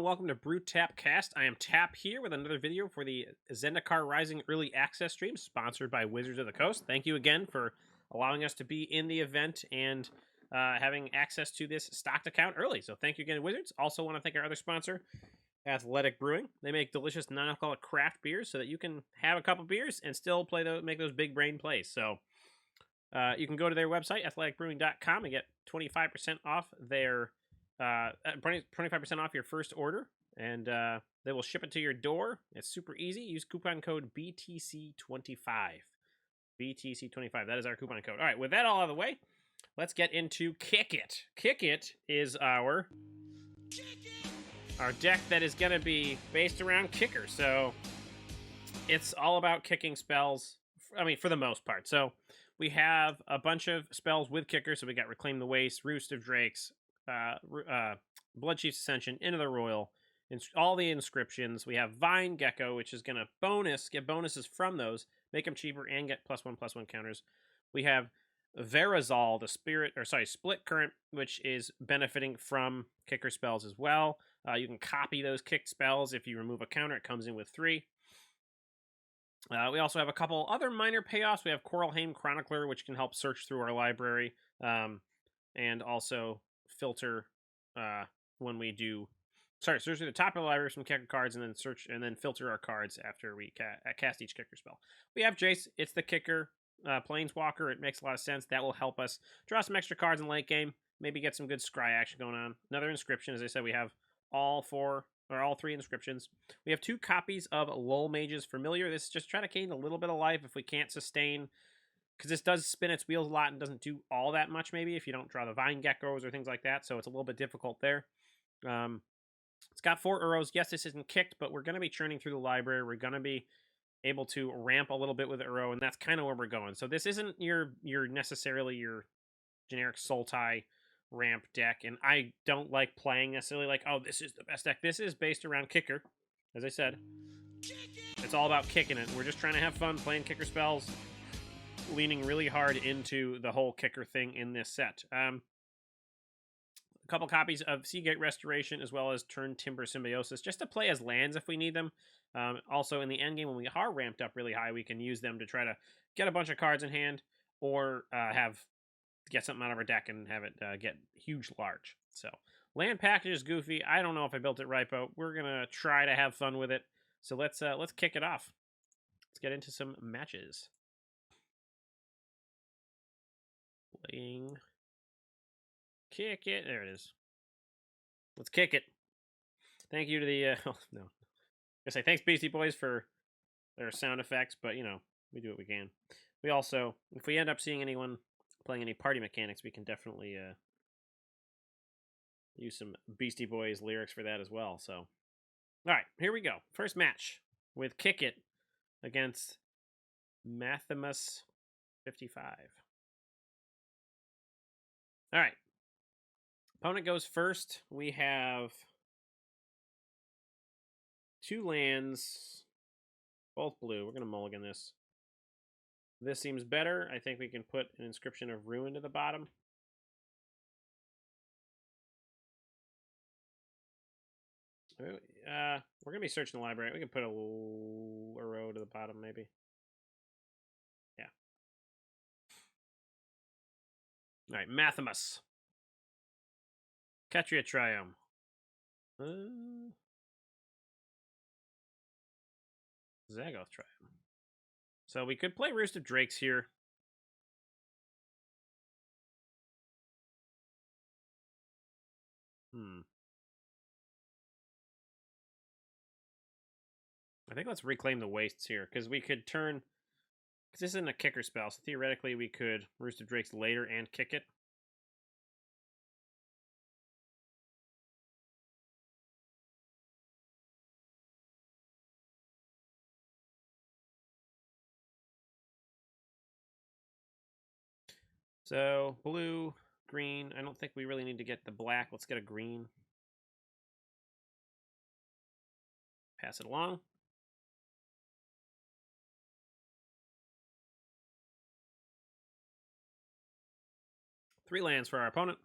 welcome to Brew Tap Cast. I am Tap here with another video for the Zendikar Rising Early Access stream, sponsored by Wizards of the Coast. Thank you again for allowing us to be in the event and having access to this stocked account early. So thank you again, Wizards. Also want to thank our other sponsor, Athletic Brewing. They make delicious non-alcoholic craft beers so that you can have a couple beers and still make those big brain plays. So you can go to their website, athleticbrewing.com, and get 25% off their 25% off your first order, and they will ship it to your door. It's super easy. Use coupon code BTC25. BTC25. That is our coupon code. All right, with that all out of the way, let's get into Kick It. Kick It is our deck that is going to be based around Kicker. So it's all about kicking spells, I mean, for the most part. So we have a bunch of spells with Kicker. So we got Reclaim the Waste, Roost of Drakes, Bloodchief's Ascension, Into the Royal, all the inscriptions. We have Vine Gecko, which is going to get bonuses from those, make them cheaper, and get +1/+1 counters. We have Verazal, the Split Current, which is benefiting from Kicker spells as well. You can copy those kicked spells. If you remove a counter, it comes in with 3. We also have a couple other minor payoffs. We have Coralheim Chronicler, which can help search through our library, and also filter when we do search through the top of the library from Kicker cards, and then filter our cards after we cast each Kicker spell. We have Jace. It's the Kicker Planeswalker. It makes a lot of sense. That will help us draw some extra cards in late game, maybe get some good scry action going on. Another inscription. As I said, we have all 3 inscriptions. We have 2 copies of Lull Mage's Familiar. This is just trying to gain a little bit of life if we can't sustain, because this does spin its wheels a lot and doesn't do all that much, maybe, if you don't draw the Vine Geckos or things like that, so it's a little bit difficult there. It's got 4 Uros. Yes, this isn't kicked, but we're going to be churning through the library. We're going to be able to ramp a little bit with Uro, and that's kind of where we're going. So this isn't necessarily your generic Sultai ramp deck, and I don't like playing necessarily like, oh, this is the best deck. This is based around Kicker, as I said. It's all about kicking it. We're just trying to have fun playing Kicker spells, leaning really hard into the whole Kicker thing in this set. A couple copies of Seagate Restoration, as well as Turn Timber Symbiosis, just to play as lands if we need them. Also, in the endgame, when we are ramped up really high, we can use them to try to get a bunch of cards in hand, or get something out of our deck and have it get huge large. So, land package is goofy. I don't know if I built it right, but we're gonna try to have fun with it. So let's kick it off. Let's get into some matches. Playing Kick It. There it is. Let's kick it. Thank you to the I say thanks, Beastie Boys, for their sound effects, but we do what we can. We also, if we end up seeing anyone playing any party mechanics, we can definitely use some Beastie Boys lyrics for that as well. So, all right, here we go. First match with Kick It against Mathimus 55. All right. Opponent goes first. We have 2 lands, both blue. We're going to mulligan this. This seems better. I think we can put an Inscription of Ruin to the bottom. We're going to be searching the library. We can put a row to the bottom, maybe. Yeah. All right, Mathimus. Ketria Triome. Zagoth Triome. So we could play Roost of Drakes here. I think let's Reclaim the Wastes here, because we could turn, because this isn't a Kicker spell, so theoretically we could Roost of Drakes later and kick it. So, blue, green. I don't think we really need to get the black. Let's get a green. Pass it along. Three lands for our opponent.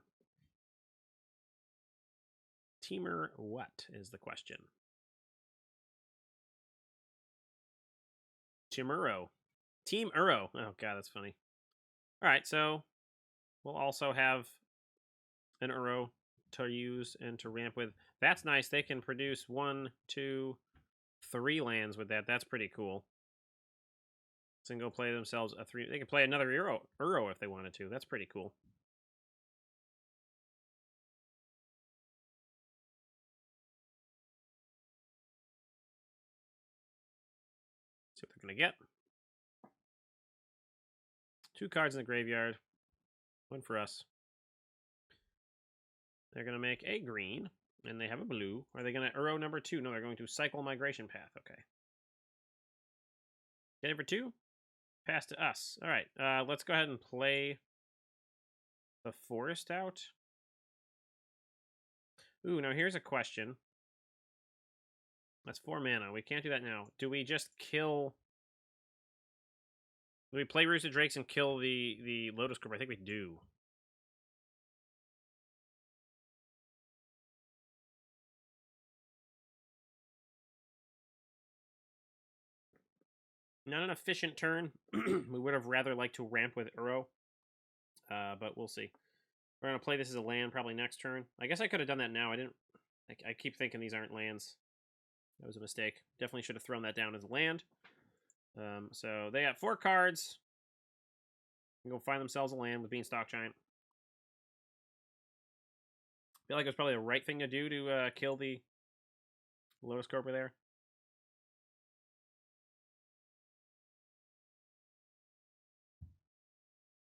Teamer what is the question? Team Uro. Oh god, that's funny. All right, so we'll also have an Uro to use and to ramp with. That's nice. They can produce 1, 2, 3 lands with that. That's pretty cool. So they can go play themselves a 3. They can play another Uro if they wanted to. That's pretty cool. See what they're going to get. 2 cards in the graveyard. 1 for us. They're going to make a green, and they have a blue. Are they going to Uro number 2? No, they're going to cycle migration path. Okay. Get it for 2? Pass to us. All right. Let's go ahead and play the forest out. Ooh, now here's a question. That's 4 mana. We can't do that now. Do we just kill... Do we play Rooster Drakes and kill the Lotus Corp? I think we do. Not an efficient turn. We would have rather liked to ramp with Uro. But we'll see. We're going to play this as a land probably next turn. I guess I could have done that now. I didn't... I keep thinking these aren't lands. That was a mistake. Definitely should have thrown that down as a land. So they got 4 cards. They go find themselves a land with Beanstalk Giant. I feel like it was probably the right thing to do to kill the Lotus Corp there.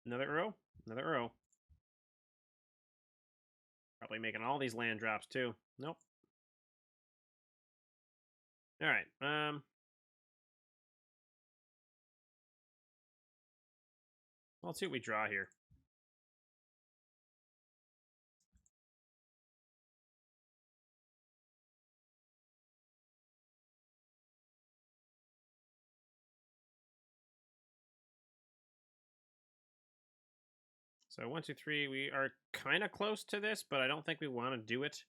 Another Uro. Another Uro. Probably making all these land drops too. Nope. All right. Let's see what we draw here. So 1, 2, 3. We are kind of close to this, but I don't think we want to do it.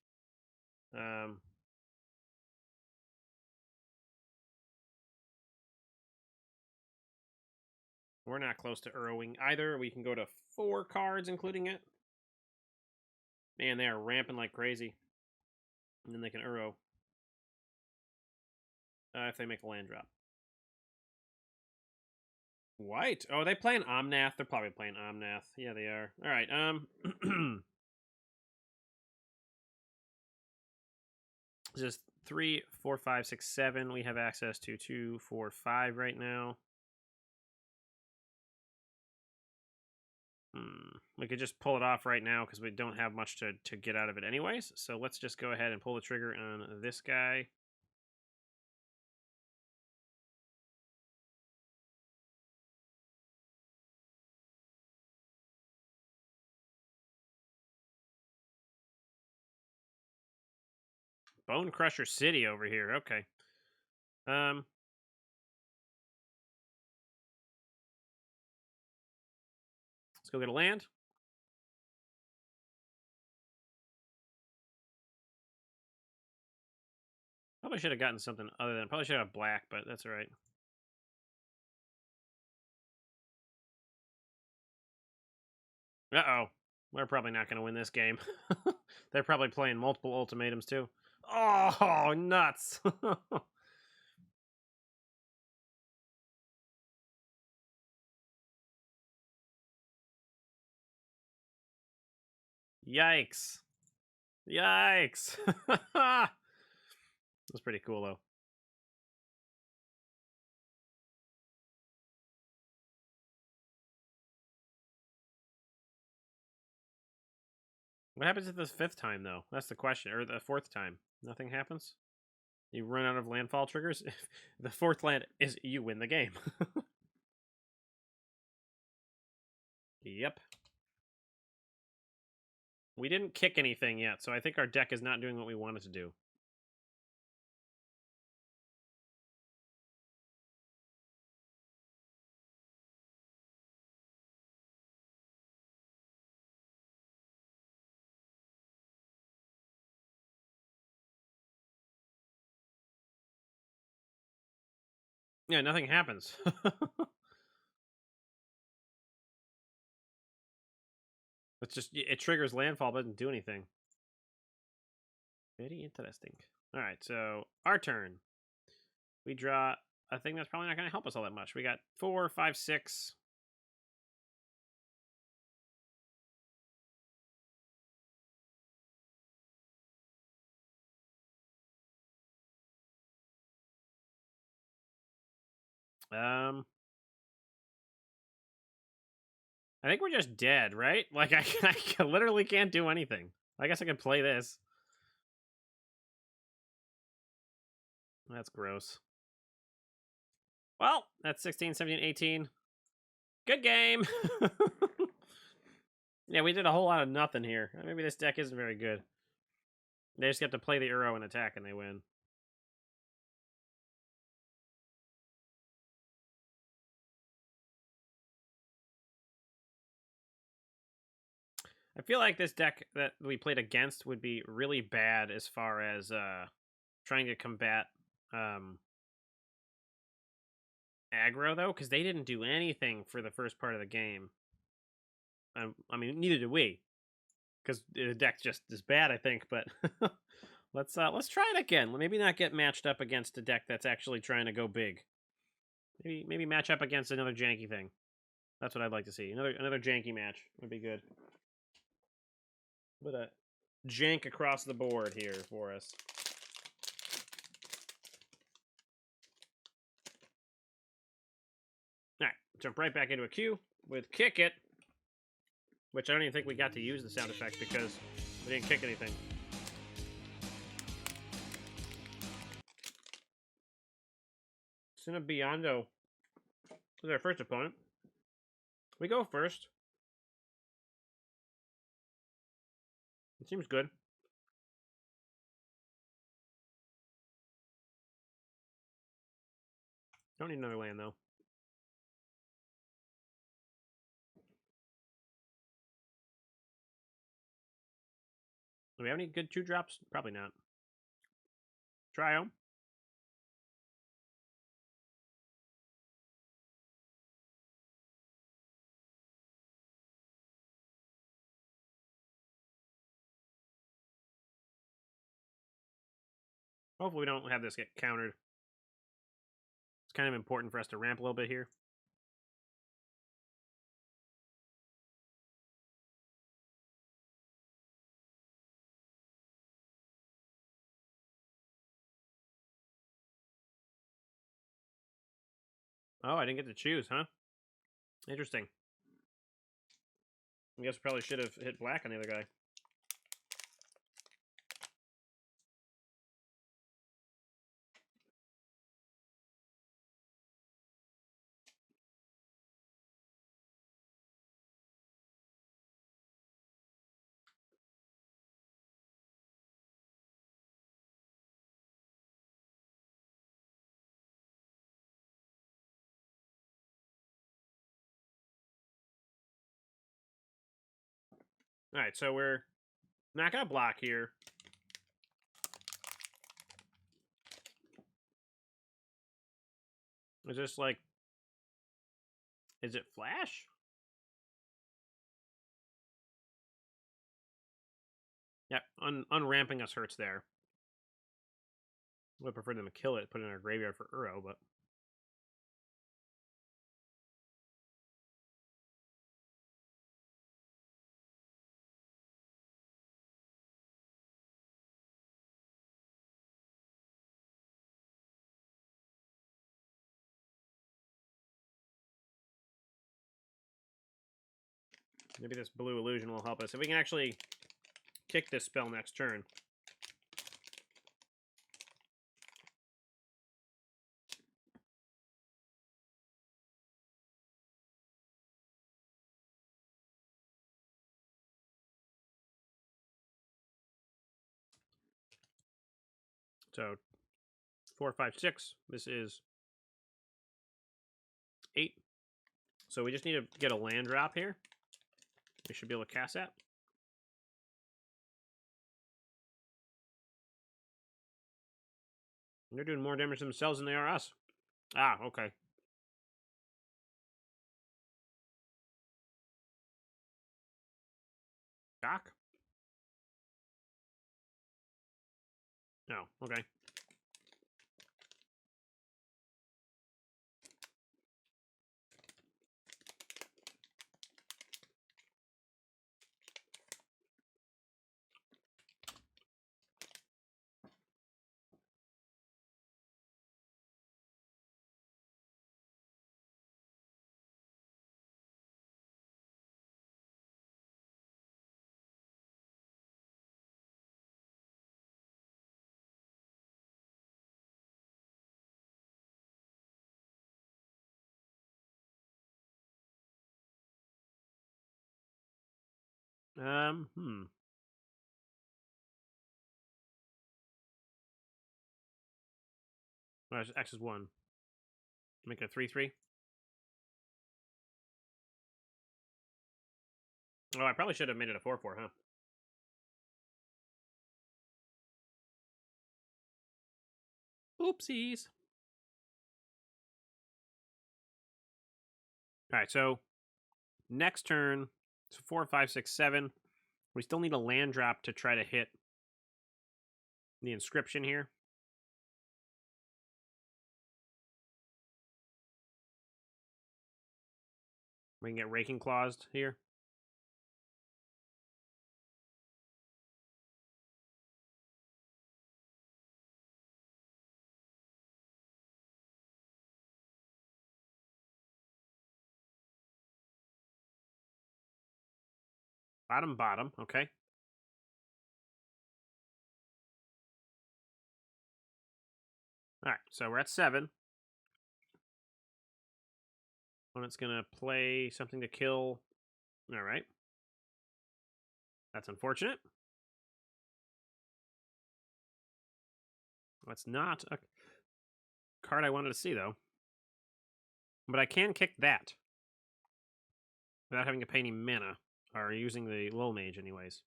We're not close to Uroing either. We can go to 4 cards, including it. Man, they are ramping like crazy. And then they can Uro. If they make a land drop. White. Oh, they playing Omnath. They're probably playing Omnath. Yeah, they are. All right. Just 3, 4, 5, 6, 7. We have access to 2, 4, 5 right now. We could just pull it off right now because we don't have much to get out of it anyways. So let's just go ahead and pull the trigger on this guy. Bone Crusher City over here. Okay. Let's go get a land. Probably should have gotten something other than... Probably should have black, but that's all right. Uh-oh. We're probably not going to win this game. They're probably playing multiple ultimatums, too. Oh, nuts. Yikes. Yikes. That's pretty cool, though. What happens at the 5th time, though? That's the question. Or the 4th time. Nothing happens? You run out of landfall triggers? The 4th land is you win the game. Yep. We didn't kick anything yet, so I think our deck is not doing what we wanted to do. Yeah, nothing happens. It's just, it triggers landfall, but doesn't do anything. Very interesting. All right, so our turn. We draw a thing that's probably not going to help us all that much. We got 4, 5, 6. I think we're just dead, right? Like, I literally can't do anything. I guess I can play this. That's gross. Well, that's 16, 17, 18. Good game. Yeah, we did a whole lot of nothing here. Maybe this deck isn't very good. They just get to play the Uro and attack, and they win. I feel like this deck that we played against would be really bad as far as trying to combat aggro, though, because they didn't do anything for the first part of the game. I mean, neither did we, because the deck just is bad, I think. But let's try it again. Maybe not get matched up against a deck that's actually trying to go big. Maybe match up against another janky thing. That's what I'd like to see. Another janky match would be good. But a jank across the board here for us. All right, jump right back into a queue with Kick It, which I don't even think we got to use the sound effect because we didn't kick anything. Cinebiondo is our first opponent. We go first. It seems good. Don't need another land, though. Do we have any good 2-drops? Probably not. Trio. Hopefully we don't have this get countered. It's kind of important for us to ramp a little bit here. Oh, I didn't get to choose, huh? Interesting. I guess we probably should have hit black on the other guy. All right, so we're not going to block here. Is this like... Is it flash? Yep, unramping us hurts there. I would prefer them to kill it, put it in our graveyard for Uro, but... Maybe this blue illusion will help us. If we can actually kick this spell next turn. So 4, 5, 6. This is 8. So we just need to get a land drop here. We should be able to cast that. They're doing more damage themselves than they are us. Ah, okay. Doc? No, okay. Hmm. Oh, X is 1. Make it a 3/3. Oh, I probably should have made it a 4/4, huh? Oopsies. All right, so next turn, it's 4, 5, 6, 7. We still need a land drop to try to hit the inscription here. We can get Raking Claused here. Bottom, bottom. Okay. All right, so we're at 7. Opponent's going to play something to kill. All right. That's unfortunate. That's not a card I wanted to see, though. But I can kick that without having to pay any mana, or using the Lil Mage anyways.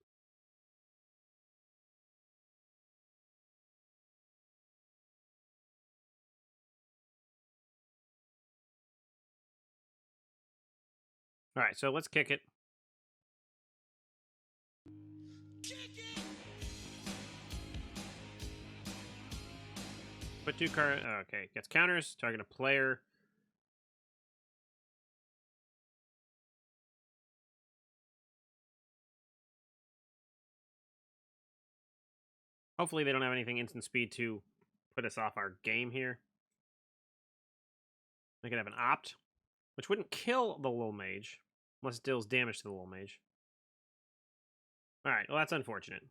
All right, so let's kick it. Put 2 cards. Okay, gets counters. Target a player. Hopefully they don't have anything instant speed to put us off our game here. They could have an opt, which wouldn't kill the Lil Mage, unless it deals damage to the Lil Mage. All right, well, that's unfortunate.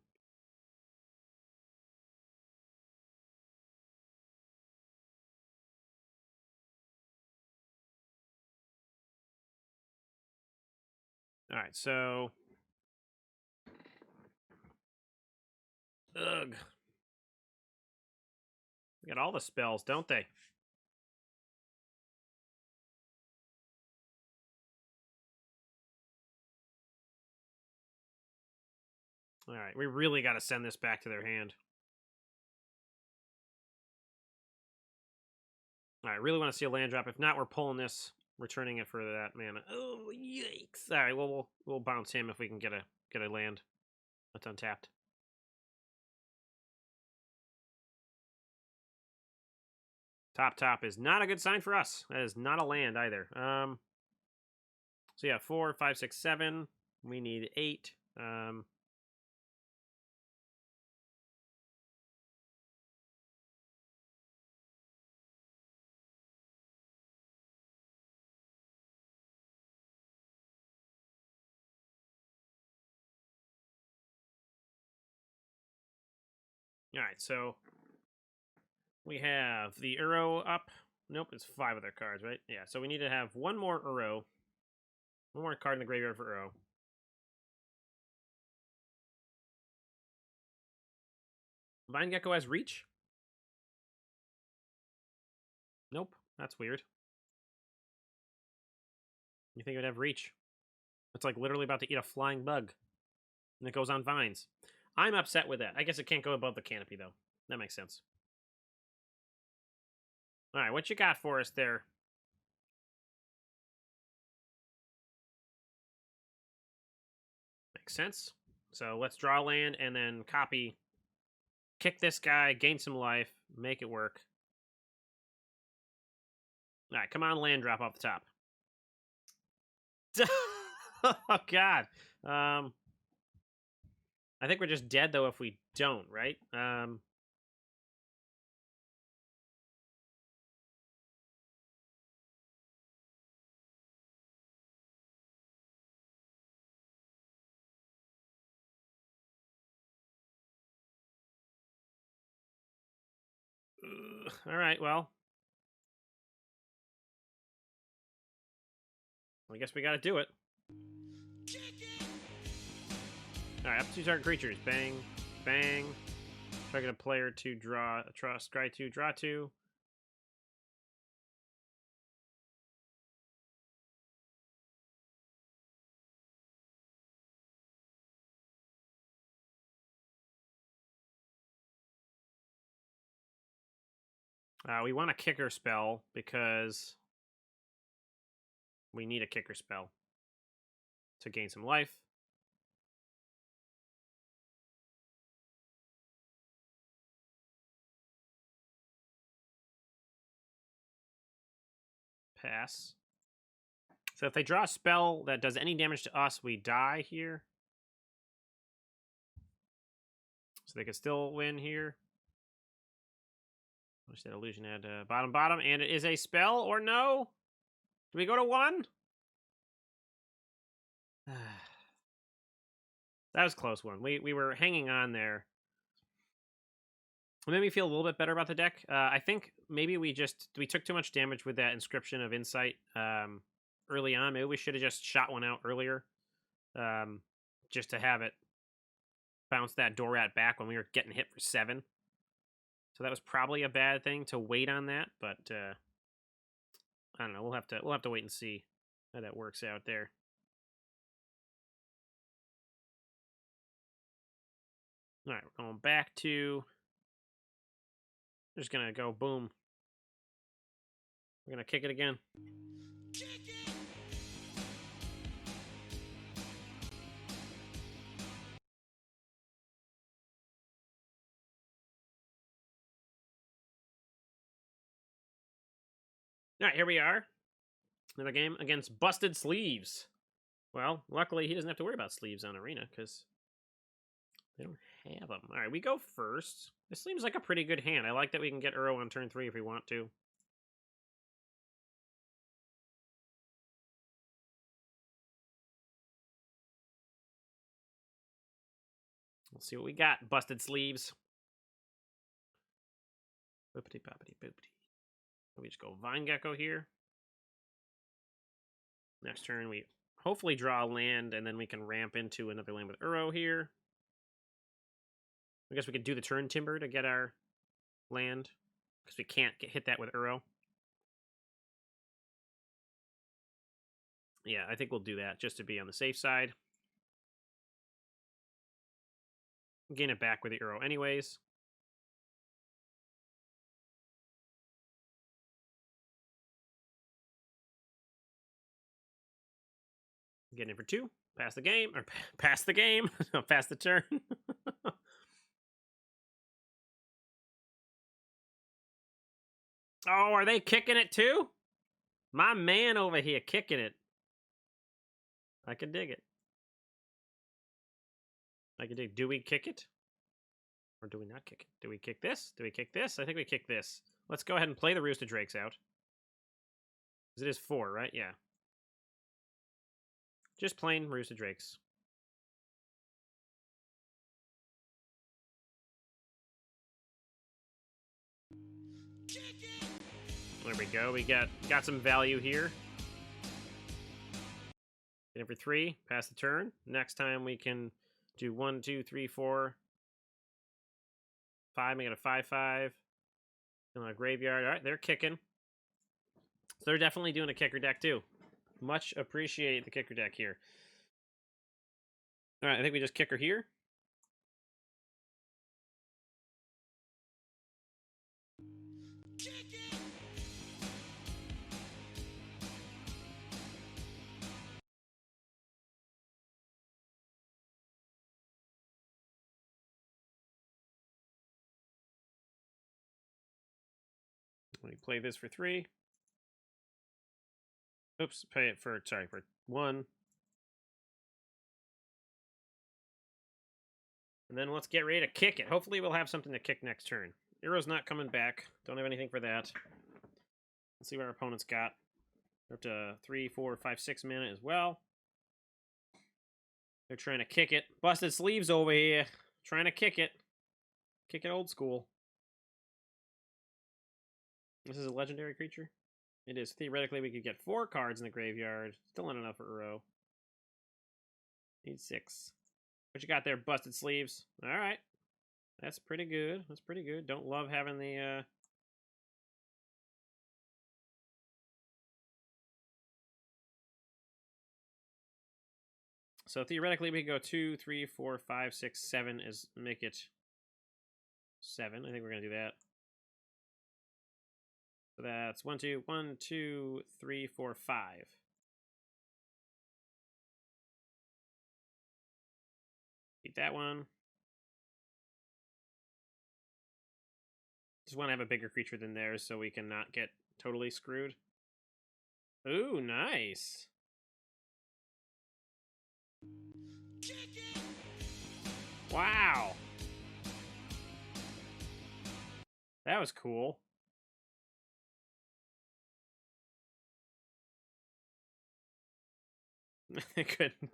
All right, so... Ugh. They got all the spells, don't they? All right, we really got to send this back to their hand. All right, really want to see a land drop. If not, we're pulling this, returning it for that mana. Oh, yikes! All right, well, we'll bounce him if we can get a land that's untapped. Top is not a good sign for us. That is not a land either. So yeah, 4, 5, 6, 7. We need 8. All right, so we have the Uro up. Nope, it's 5 of their cards, right? Yeah, so we need to have one more Uro. One more card in the graveyard for Uro. Vine Gecko has reach? Nope, that's weird. You think it would have reach? It's like literally about to eat a flying bug. And it goes on vines. I'm upset with that. I guess it can't go above the canopy, though. That makes sense. All right, what you got for us there? Makes sense. So let's draw land and then copy. Kick this guy, gain some life, make it work. All right, come on, land drop off the top. Oh, God. I think we're just dead, though, if we don't, right? All right, well. I guess we got to do it. All right, up to target creatures. Bang, bang. Target a player to draw, scry 2, draw 2. We want a kicker spell because we need a kicker spell to gain some life. Pass. So if they draw a spell that does any damage to us, we die here. So they could still win here. Wish that illusion had bottom, and it is a spell or no? Do we go to 1? That was a close one. We were hanging on there. It made me feel a little bit better about the deck. I think maybe we took too much damage with that Inscription of Insight early on. Maybe we should have just shot one out earlier, just to have it bounce that Dorat back when we were getting hit for 7. So that was probably a bad thing to wait on that, but I don't know. We'll have to wait and see how that works out there. All right, we're going back to. We're just gonna go boom. We're gonna kick it again. Kick it! All right, here we are. Another game against Busted Sleeves. Well, luckily he doesn't have to worry about sleeves on Arena because they don't have them. All right, we go first. This seems like a pretty good hand. I like that we can get Uro on turn 3 if we want to. Let's see what we got. Busted Sleeves. Boopity boppity boopity. We just go Vine Gecko here. Next turn, we hopefully draw a land, and then we can ramp into another land with Uro here. I guess we could do the turn Timber to get our land, because we can't hit that with Uro. Yeah, I think we'll do that, just to be on the safe side. Gain it back with the Uro anyways. Getting in for 2. Pass the game. Or pass the game. Pass the turn. Oh, are they kicking it too? My man over here kicking it. I can dig it. I can dig. Do we kick it? Or do we not kick it? Do we kick this? Do we kick this? I think we kick this. Let's go ahead and play the Rooster Drakes out. Because it is 4, right? Yeah. Just plain Rooster Drakes. There we go. We got some value here. Get in for 3. Pass the turn. Next time we can do 1, 2, 3, 4, 5. Make it a 5/5. In a graveyard. All right, they're kicking. So they're definitely doing a kicker deck too. Much appreciate the kicker deck here. All right, I think we just kicker here. When you play this for 3. Oops, pay it for 1. And then let's get ready to kick it. Hopefully we'll have something to kick next turn. Arrow's not coming back. Don't have anything for that. Let's see what our opponent's got. They're up to 3, 4, 5, 6 mana as well. They're trying to kick it. Busted sleeves over here. Trying to kick it. Kick it old school. This is a legendary creature? It is. Theoretically, we could get 4 cards in the graveyard. Still not enough for Uro. Need 6. What you got there, busted sleeves? Alright. That's pretty good. That's pretty good. Don't love having the, So theoretically, we could go 2, 3, 4, 5, 6, 7 is make it 7. I think we're gonna do that. So that's 1, 2, 3, 4, 5. Keep that one. Just want to have a bigger creature than theirs so we can not get totally screwed. Ooh, nice. Wow. That was cool. I couldn't.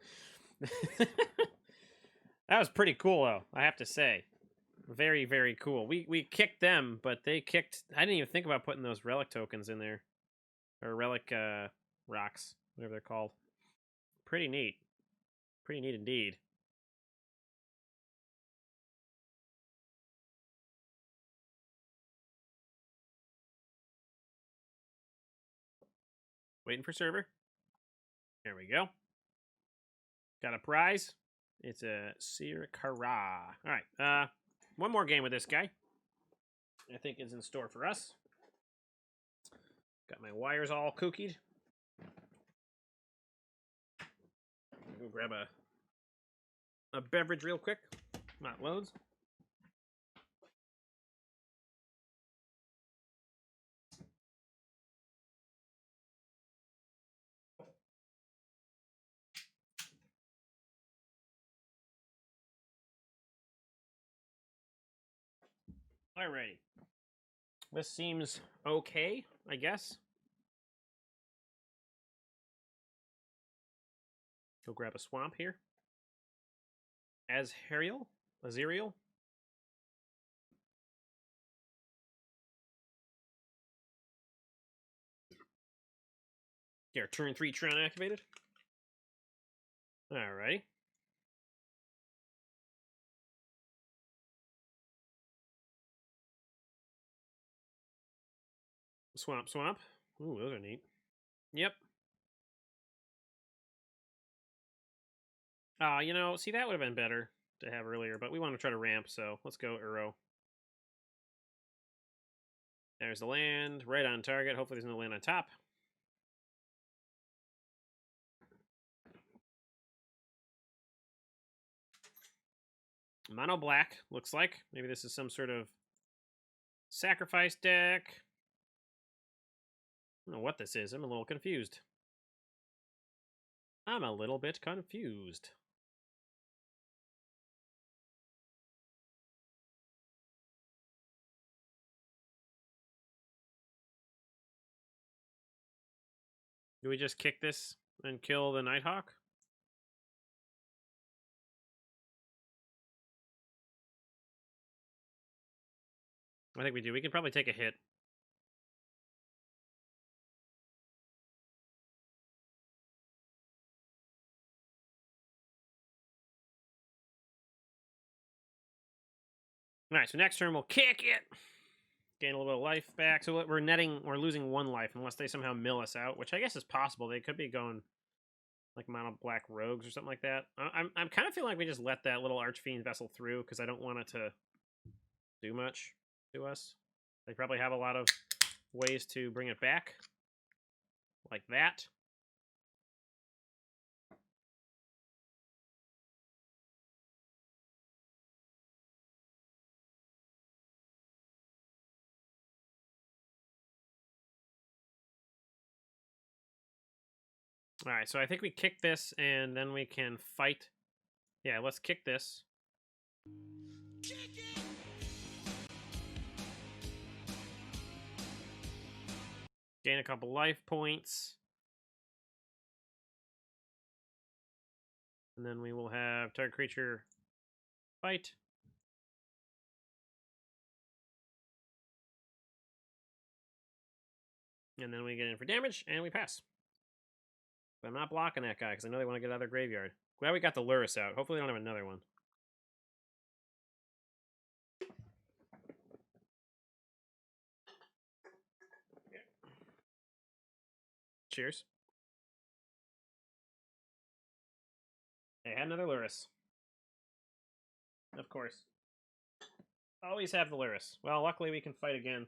That was pretty cool, though, I have to say. Very, very cool. We kicked them, but they kicked... I didn't even think about putting those relic tokens in there. Or relic rocks, whatever they're called. Pretty neat. Pretty neat indeed. Waiting for server. There we go. Got a prize. It's a Sirkara. All right. One more game with this guy. I think is in store for us. Got my wires all kookied. Go grab a beverage real quick. Not loads. Alrighty. This seems okay, I guess. Go grab a swamp here. Azerial? There, turn 3 Tron activated. Alrighty. Swamp. Ooh, those are neat. Yep. You know, see, that would have been better to have earlier, but we want to try to ramp, so let's go Uro. There's the land, right on target. Hopefully there's no land on top. Mono black, looks like. Maybe this is some sort of sacrifice deck. I don't know what this is. I'm a little confused. I'm a little bit confused. Do we just kick this and kill the Nighthawk? I think we do. We can probably take a hit. All right, so next turn we'll kick it. Gain a little bit of life back. So we're losing 1 life unless they somehow mill us out, which I guess is possible. They could be going like mono black rogues or something like that. I'm kind of feeling like we just let that little Archfiend vessel through because I don't want it to do much to us. They probably have a lot of ways to bring it back, like that. All right, so I think we kick this, and then we can fight. Yeah, let's kick this. Gain a couple life points. And then we will have target creature fight. And then we get in for damage, and we pass. But I'm not blocking that guy, because I know they want to get out of their graveyard. Glad we got the Lurrus out. Hopefully they don't have another one. Cheers. They had another Lurrus. Of course. Always have the Lurrus. Well, luckily we can fight again.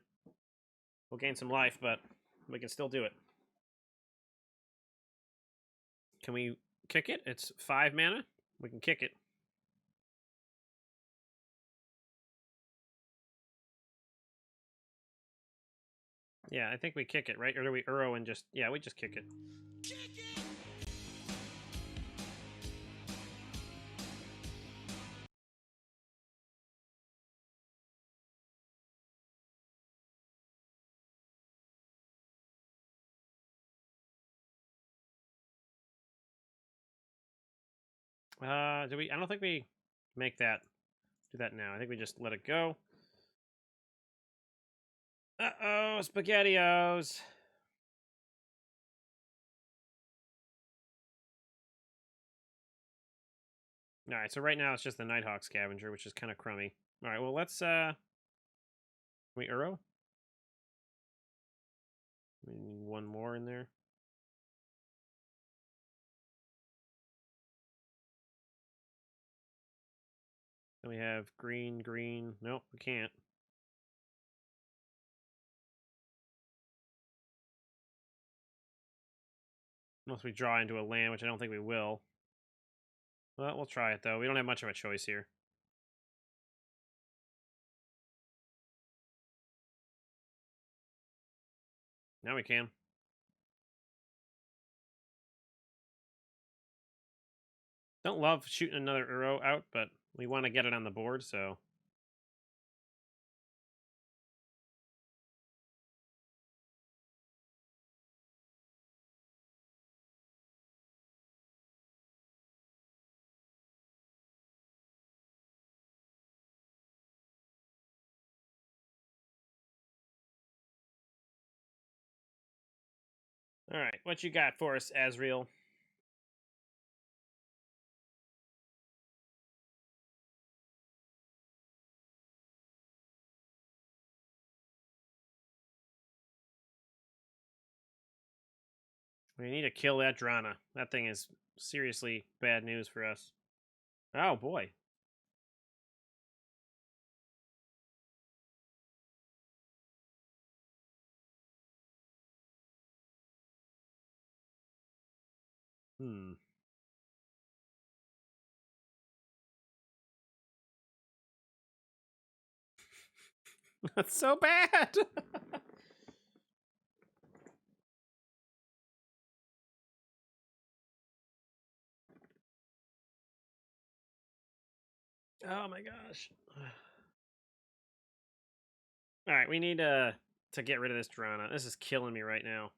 We'll gain some life, but we can still do it. Can we kick it? It's 5 mana. We can kick it. Yeah, I think we kick it, right? Or do we Uro and just... Yeah, we just kick it. Kick it! Do we... I don't think we make that... Do that now. I think we just let it go. Uh-oh, SpaghettiOs. Alright, so right now it's just the Nighthawk Scavenger, which is kind of crummy. Alright, well, let's, Can we Uro? We need one more in there. Then we have green, green. Nope, we can't. Unless we draw into a land, which I don't think we will. Well, we'll try it, though. We don't have much of a choice here. Now we can. Don't love shooting another Uro out, but we want to get it on the board, so... Alright, what you got for us, Azrael? We need to kill that Drana. That thing is seriously bad news for us. Oh, boy. That's so bad! Oh my gosh. Alright, we need to get rid of this Drana. This is killing me right now.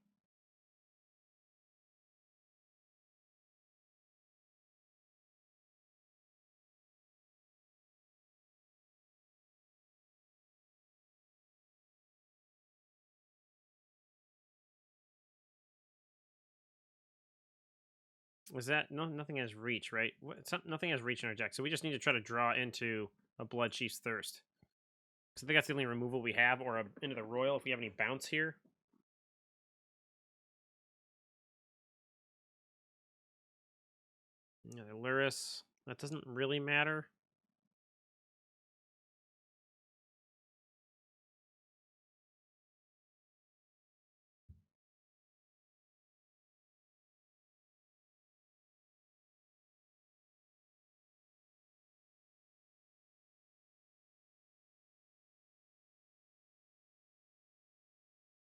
Was that... No, nothing has reach, right? Nothing has reach in our deck, so we just need to try to draw into a Blood Chief's Thirst. So I think that's the only removal we have, or into the Royal if we have any bounce here. Yeah, the Lurrus. That doesn't really matter.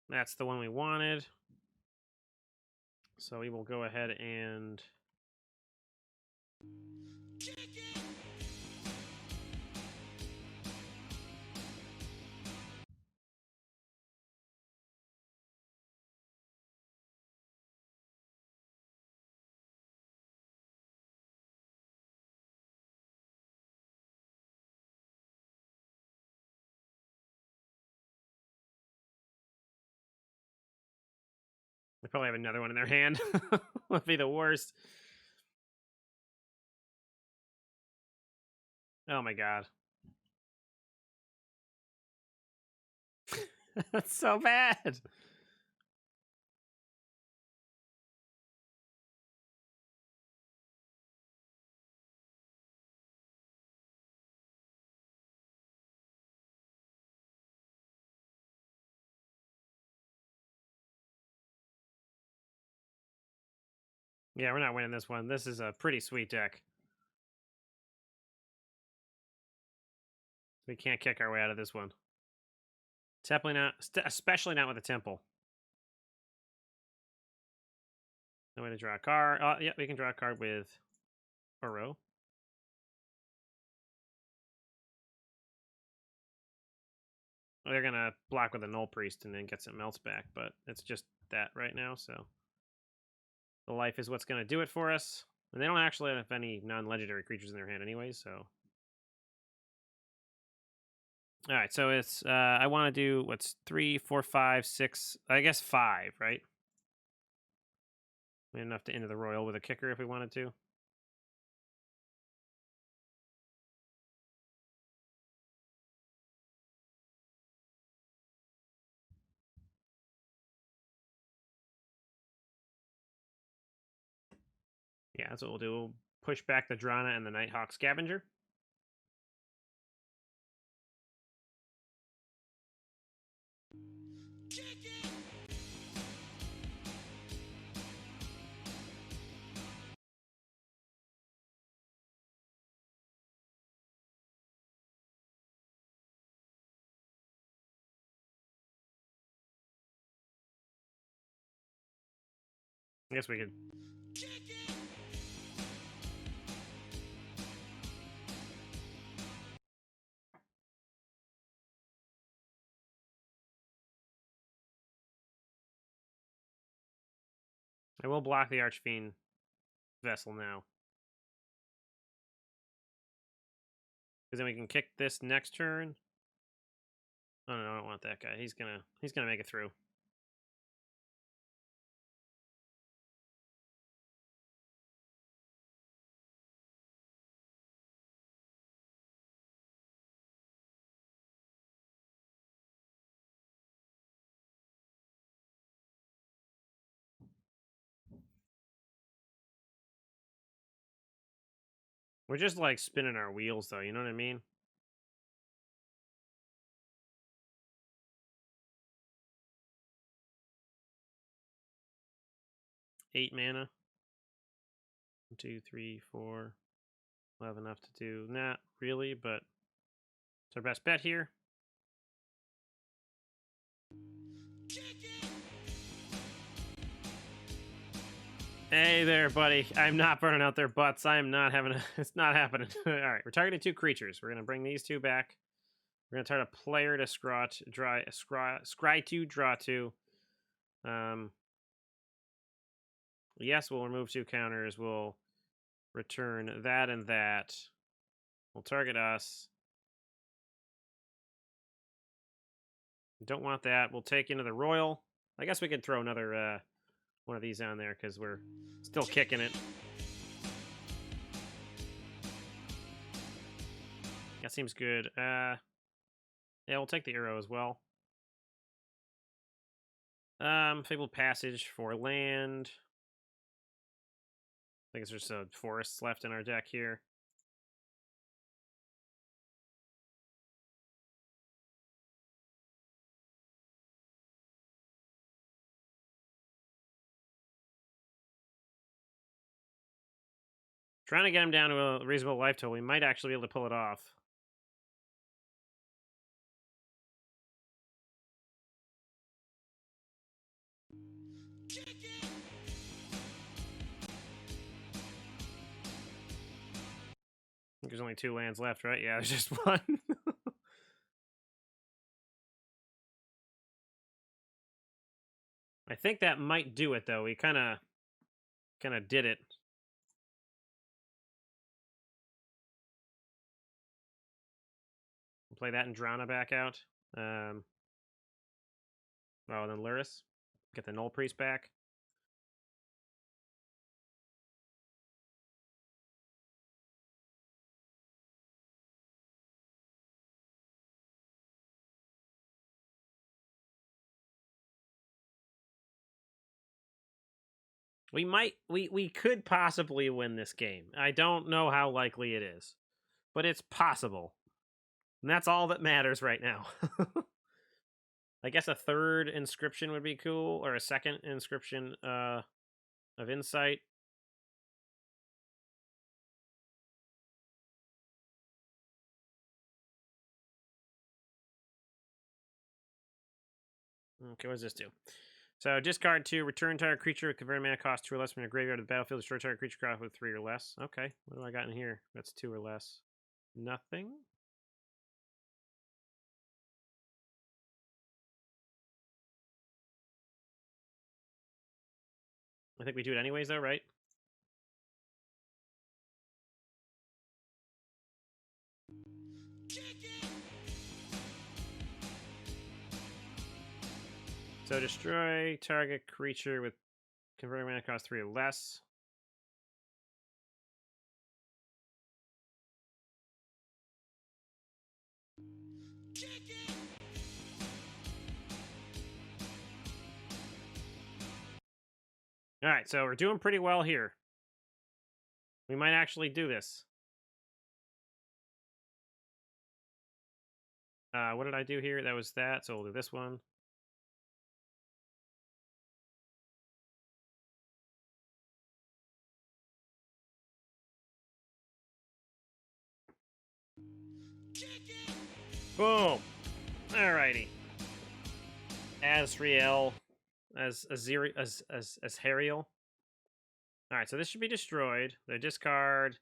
That's the one we wanted. So we will go ahead and... They probably have another one in their hand. Would be the worst. Oh my god. That's so bad. Yeah, we're not winning this one. This is a pretty sweet deck. We can't kick our way out of this one. Definitely not, especially not with a temple. No way to draw a card. Oh, yeah, we can draw a card with a row. Well, they're gonna block with a Null Priest and then get some melts back, but it's just that right now, so the life is what's gonna do it for us. And they don't actually have any non-legendary creatures in their hand anyway, so. All right, so it's I want to do what's 3, 4, 5, 6. I guess 5, right? We have enough to enter the royal with a kicker if we wanted to. Yeah, that's what we'll do. We'll push back the Drana and the Nighthawk Scavenger. I guess we could. I will block the Archfiend Vessel now. Because then we can kick this next turn. Oh no, I don't want that guy. He's gonna make it through. We're just like spinning our wheels though, you know what I mean? Eight mana. 1, 2, 3, 4. We'll have enough to do not really, but it's our best bet here. Hey there, buddy. I'm not burning out their butts. I am not having a... It's not happening. All right, we're targeting 2 creatures. We're going to bring these 2 back. We're going to try to player to scry 2, draw 2. Yes, we'll remove 2 counters. We'll return that and that. We'll target us. Don't want that. We'll take into the Royal. I guess we could throw another one of these on there because we're still kicking it. That seems good. Yeah, we'll take the arrow as well. Fabled Passage for land. I think there's just forests left in our deck here. Trying to get him down to a reasonable life total. We might actually be able to pull it off. There's only 2 lands left, right? Yeah, there's just one. I think that might do it, though. We kind of did it. Play that and Drana back out. Oh, and then Luris. Get the Null Priest back. We could possibly win this game. I don't know how likely it is, but it's possible. And that's all that matters right now. I guess a 3rd inscription would be cool, or a 2nd inscription of insight. Okay, what does this do? So discard 2, return entire creature with converted mana cost 2 or less from your graveyard to the battlefield. Destroy entire creature cost with 3 or less. Okay, what do I got in here? That's 2 or less. Nothing. I think we do it anyways, though, right? So destroy target creature with converted mana cost 3 or less. All right, so we're doing pretty well here. We might actually do this. What did I do here? That was that, so we'll do this one. Boom. Alrighty. Azrael as Hariel. Alright, so this should be destroyed. The discard.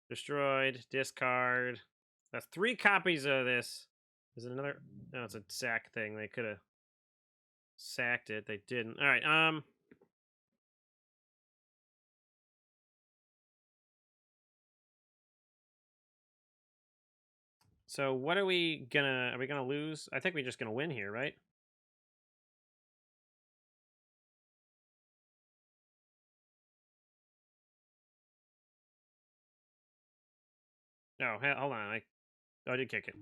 Destroyed. Discard. That's 3 copies of this. Is it another? No, it's a sack thing. They could have sacked it. They didn't. Alright, so what are we gonna lose? I think we're just gonna win here, right? No, hold on. I did kick it.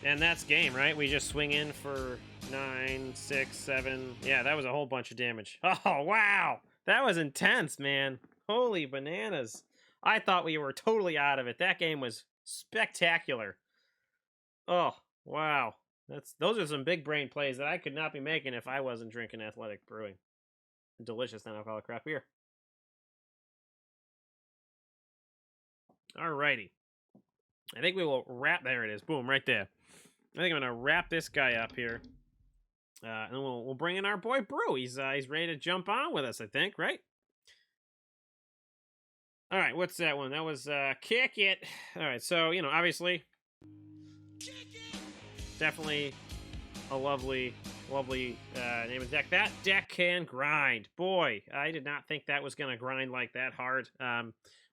And that's game, right? We just swing in for 9, 6, 7. Yeah, that was a whole bunch of damage. Oh, wow. That was intense, man. Holy bananas. I thought we were totally out of it. That game was spectacular. Oh, wow. Those are some big brain plays that I could not be making if I wasn't drinking Athletic Brewing. Delicious non-alcoholic craft beer. Alrighty. I think we will wrap. There it is. Boom, right there. I think I'm gonna wrap this guy up here, and we'll bring in our boy Brew. He's ready to jump on with us. I think, right? All right. What's that one? That was Kick It. All right. So obviously, definitely a lovely name of the deck. That deck can grind. Boy, I did not think that was gonna grind like that hard.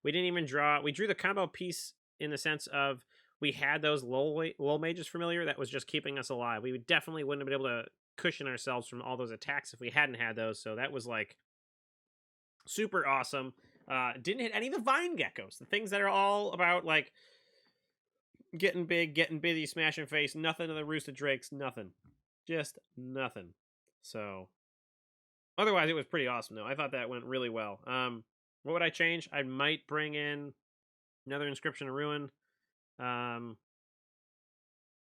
We didn't even draw. We drew the combo piece in the sense of we had those low mages familiar that was just keeping us alive. We definitely wouldn't have been able to cushion ourselves from all those attacks if we hadn't had those. So that was like super awesome. Didn't hit any of the vine geckos, the things that are all about like getting big, getting busy, smashing face. Nothing of the roosted drakes. Nothing, just nothing. So otherwise, it was pretty awesome though. I thought that went really well. What would I change? I might bring in another Inscription of Ruin.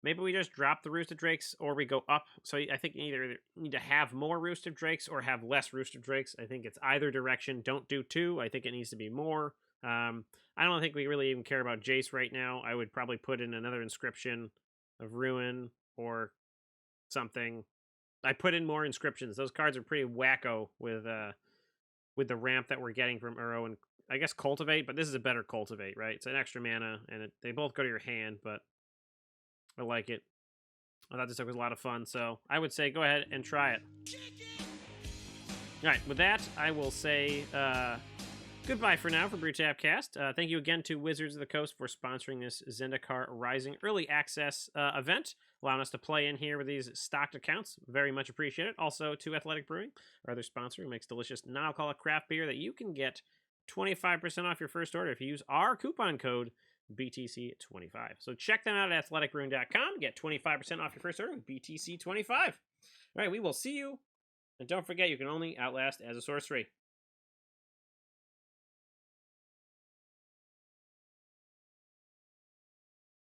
Maybe we just drop the Roosted Drakes or we go up. So I think you either need to have more Roosted Drakes or have less Roosted Drakes. I think it's either direction. Don't do 2. I think it needs to be more. I don't think we really even care about Jace right now. I would probably put in another Inscription of Ruin or something. I put in more inscriptions. Those cards are pretty wacko with the ramp that we're getting from Uro I guess cultivate, but this is a better cultivate, right? It's an extra mana, and they both go to your hand, but I like it. I thought this deck was a lot of fun, so I would say go ahead and try it. All right, with that, I will say goodbye for now for Brew Tapcast. Thank you again to Wizards of the Coast for sponsoring this Zendikar Rising Early Access event, allowing us to play in here with these stocked accounts. Very much appreciate it. Also to Athletic Brewing, our other sponsor, who makes delicious non-alcoholic craft beer that you can get 25% off your first order if you use our coupon code BTC25. So check them out at athleticbrewing.com. Get 25% off your first order with BTC25. All right, we will see you. And don't forget, you can only outlast as a sorcery.